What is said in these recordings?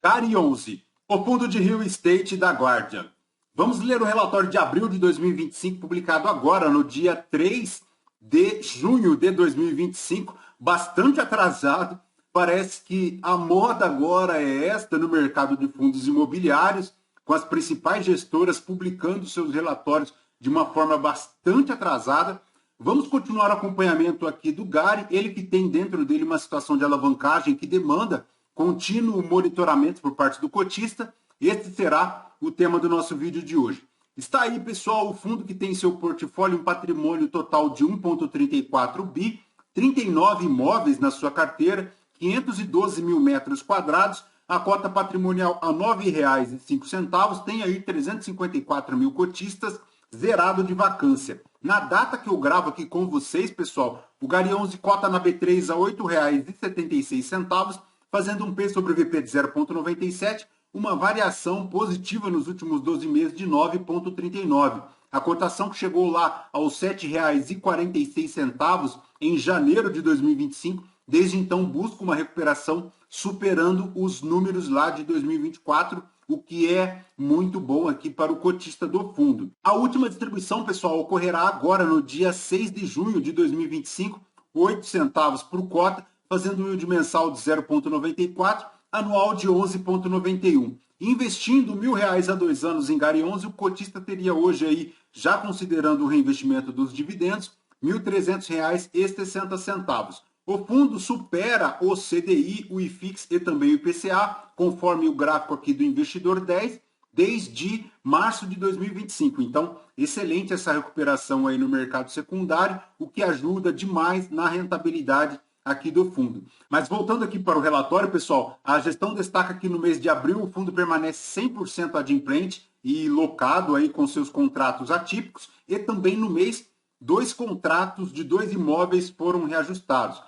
GARI 11, o fundo de real estate da Guardian. Vamos ler o relatório de abril de 2025, publicado agora, no dia 3 de junho de 2025, bastante atrasado. Parece que a moda agora é esta no mercado de fundos imobiliários, com as principais gestoras publicando seus relatórios de uma forma bastante atrasada. Vamos continuar o acompanhamento aqui do GARI, ele que tem dentro dele uma situação de alavancagem que demanda contínuo monitoramento por parte do cotista. Este será o tema do nosso vídeo de hoje. Está aí, pessoal, o fundo que tem em seu portfólio um patrimônio total de 1,34 bi, 39 imóveis na sua carteira, 512 mil metros quadrados, a cota patrimonial a R$ 9,05, tem aí 354 mil cotistas, zerado de vacância. Na data que eu gravo aqui com vocês, pessoal, o GARI 11 cota na B3 a R$ 8,76, fazendo um P sobre VP de 0,97, uma variação positiva nos últimos 12 meses de 9,39. A cotação que chegou lá aos R$ 7,46 em janeiro de 2025, desde então busca uma recuperação superando os números lá de 2024, o que é muito bom aqui para o cotista do fundo. A última distribuição, pessoal, ocorrerá agora no dia 6 de junho de 2025, 8 centavos por cota, fazendo um yield mensal de 0,94, anual de 11,91. Investindo R$ 1.000 a 2 anos em GARI 11, o cotista teria hoje aí, já considerando o reinvestimento dos dividendos, R$ 1.300,60. O fundo supera o CDI, o IFIX e também o IPCA, conforme o gráfico aqui do Investidor 10, desde março de 2025. Então, excelente essa recuperação aí no mercado secundário, o que ajuda demais na rentabilidade aqui do fundo. Mas voltando aqui para o relatório, pessoal, a gestão destaca que no mês de abril o fundo permanece 100% adimplente e locado aí com seus contratos atípicos, e também no mês 2 contratos de 2 imóveis foram reajustados.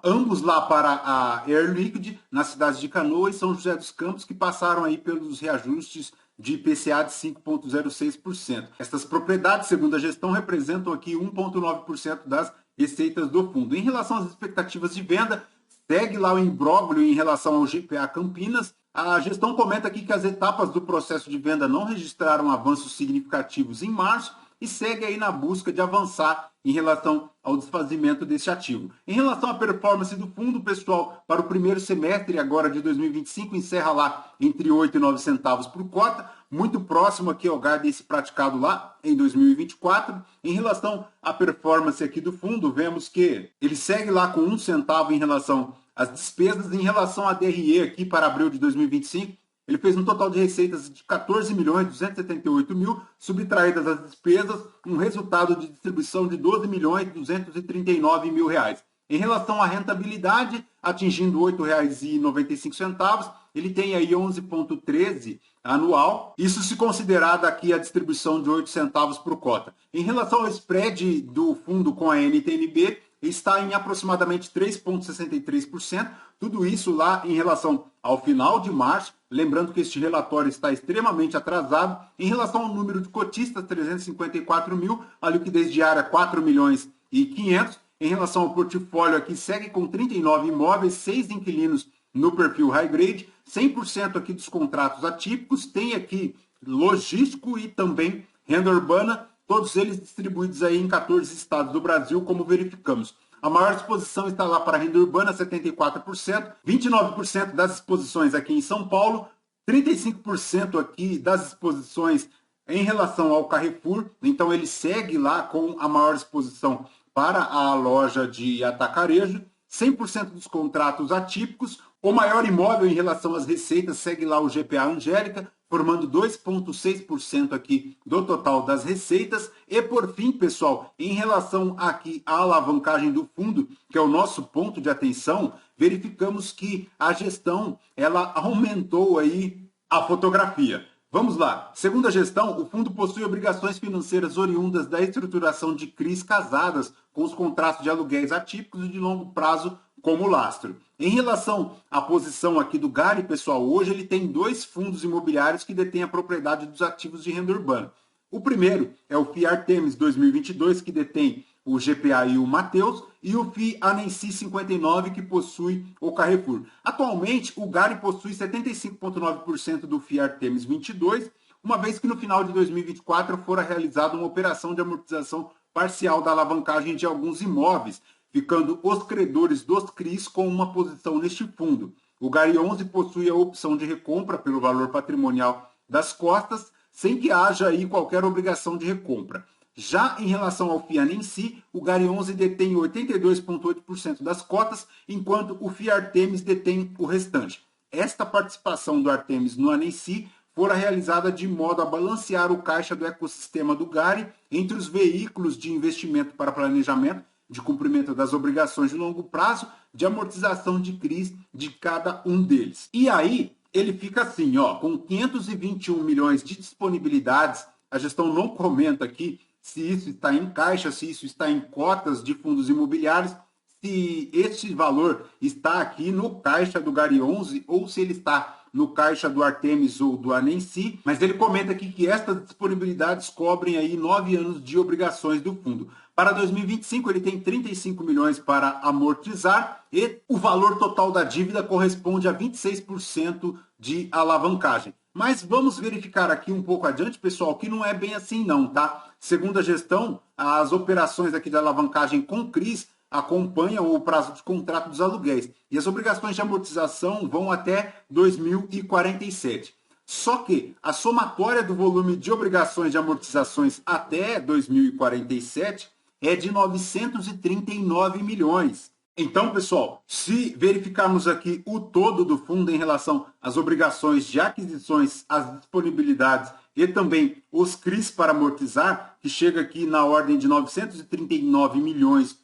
Ambos lá para a Air Liquide, nas cidades de Canoa e São José dos Campos, que passaram aí pelos reajustes de IPCA de 5,06%. Estas propriedades, segundo a gestão, representam aqui 1,9% das receitas do fundo. Em relação às expectativas de venda, segue lá o imbróglio em relação ao GPA Campinas. A gestão comenta aqui que as etapas do processo de venda não registraram avanços significativos em março e segue aí na busca de avançar em relação ao desfazimento desse ativo. Em relação à performance do fundo, pessoal, para o primeiro semestre agora de 2025, encerra lá entre 8 e 9 centavos por cota, muito próximo aqui ao guidance praticado lá em 2024. Em relação à performance aqui do fundo, vemos que ele segue lá com 1 centavo em relação às despesas. Em relação à DRE aqui para abril de 2025, ele fez um total de receitas de 14.278.000, subtraídas as despesas, um resultado de distribuição de 12.239.000 reais. Em relação à rentabilidade, atingindo R$ 8,95, ele tem aí 11,13 anual. Isso se considerar daqui a distribuição de 8 centavos por cota. Em relação ao spread do fundo com a NTNB, está em aproximadamente 3,63%, tudo isso lá em relação ao final de março, lembrando que este relatório está extremamente atrasado. Em relação ao número de cotistas, 354 mil, a liquidez diária 4 milhões e 500. Em relação ao portfólio aqui, segue com 39 imóveis, 6 inquilinos no perfil high grade, 100% aqui dos contratos atípicos, tem aqui logístico e também renda urbana, todos eles distribuídos aí em 14 estados do Brasil, como verificamos. A maior exposição está lá para a renda urbana, 74%, 29% das exposições aqui em São Paulo, 35% aqui das exposições em relação ao Carrefour, então ele segue lá com a maior exposição para a loja de atacarejo, 100% dos contratos atípicos. O maior imóvel em relação às receitas segue lá o GPA Angélica, formando 2,6% aqui do total das receitas. E por fim, pessoal, em relação aqui à alavancagem do fundo, que é o nosso ponto de atenção, verificamos que a gestão ela aumentou aí a fotografia. Vamos lá. Segundo a gestão, o fundo possui obrigações financeiras oriundas da estruturação de CRIs casadas com os contratos de aluguéis atípicos e de longo prazo como lastro. Em relação à posição aqui do GARI, pessoal, hoje ele tem 2 fundos imobiliários que detêm a propriedade dos ativos de renda urbana. O primeiro é o FIAR Temes 2022, que detém o GPA e o Mateus, e o FII Anensi 59, que possui o Carrefour. Atualmente, o Gari possui 75,9% do FII Artemis 22, uma vez que no final de 2024 fora realizada uma operação de amortização parcial da alavancagem de alguns imóveis, ficando os credores dos CRIs com uma posição neste fundo. O Gari 11 possui a opção de recompra pelo valor patrimonial das cotas, sem que haja aí qualquer obrigação de recompra. Já em relação ao FII Anensi, o Gari 11 detém 82,8% das cotas, enquanto o FII Artemis detém o restante. Esta participação do Artemis no Anensi fora realizada de modo a balancear o caixa do ecossistema do Gari entre os veículos de investimento para planejamento, de cumprimento das obrigações de longo prazo, de amortização de CRIs de cada um deles. E aí, ele fica assim, ó, com 521 milhões de disponibilidades. A gestão não comenta aqui se isso está em caixa, se isso está em cotas de fundos imobiliários, se este valor está aqui no caixa do Gari 11 ou se ele está no caixa do Artemis ou do Anensi, mas ele comenta aqui que estas disponibilidades cobrem aí 9 anos de obrigações do fundo. Para 2025, ele tem 35 milhões para amortizar e o valor total da dívida corresponde a 26% de alavancagem. Mas vamos verificar aqui um pouco adiante, pessoal, que não é bem assim não, tá? Segundo a gestão, as operações aqui de alavancagem com CRIs acompanham o prazo de contrato dos aluguéis e as obrigações de amortização vão até 2047. Só que a somatória do volume de obrigações de amortizações até 2047 é de 939 milhões. Então, pessoal, se verificarmos aqui o todo do fundo em relação às obrigações de aquisições, as disponibilidades e também os CRIs para amortizar, que chega aqui na ordem de 939 milhões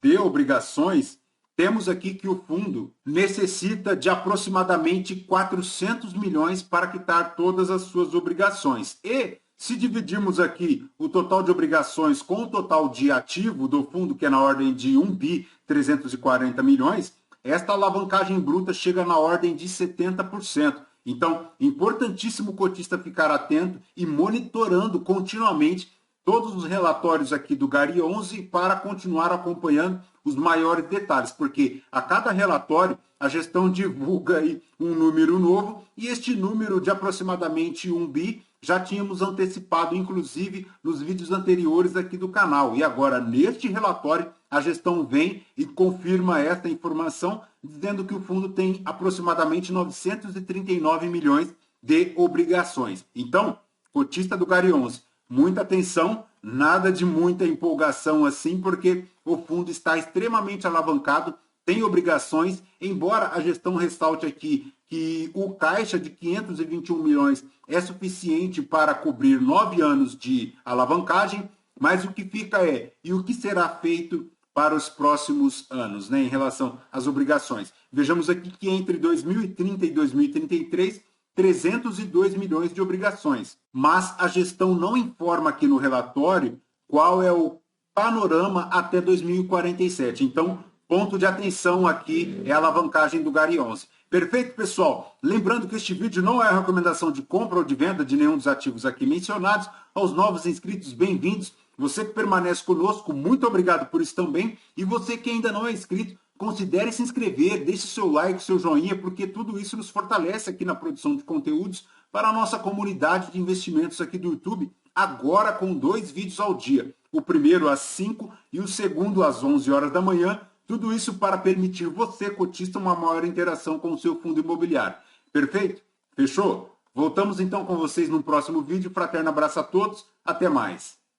de obrigações, temos aqui que o fundo necessita de aproximadamente 400 milhões para quitar todas as suas obrigações. E se dividirmos aqui o total de obrigações com o total de ativo do fundo, que é na ordem de 1 bi 340 milhões, esta alavancagem bruta chega na ordem de 70%. Então, importantíssimo o cotista ficar atento e monitorando continuamente todos os relatórios aqui do Gari 11 para continuar acompanhando os maiores detalhes, porque a cada relatório a gestão divulga aí um número novo e este número de aproximadamente 1 bi já tínhamos antecipado, inclusive, nos vídeos anteriores aqui do canal. E agora, neste relatório, a gestão vem e confirma esta informação, dizendo que o fundo tem aproximadamente 939 milhões de obrigações. Então, cotista do Gari 11, muita atenção, nada de muita empolgação assim, porque o fundo está extremamente alavancado, tem obrigações, embora a gestão ressalte aqui que o caixa de 521 milhões é suficiente para cobrir 9 anos de alavancagem, mas o que fica é, e o que será feito para os próximos anos, né, em relação às obrigações. Vejamos aqui que entre 2030 e 2033, 302 milhões de obrigações. Mas a gestão não informa aqui no relatório qual é o panorama até 2047. Então, ponto de atenção aqui é a alavancagem do Gari 11. Perfeito, pessoal? Lembrando que este vídeo não é a recomendação de compra ou de venda de nenhum dos ativos aqui mencionados. Aos novos inscritos, bem-vindos. Você que permanece conosco, muito obrigado por isso também. E você que ainda não é inscrito, considere se inscrever, deixe seu like, seu joinha, porque tudo isso nos fortalece aqui na produção de conteúdos para a nossa comunidade de investimentos aqui do YouTube, agora com 2 vídeos ao dia. O primeiro às 5 e o segundo às 11 horas da manhã. Tudo isso para permitir você, cotista, uma maior interação com o seu fundo imobiliário. Perfeito? Fechou? Voltamos então com vocês no próximo vídeo. Fraterno abraço a todos. Até mais.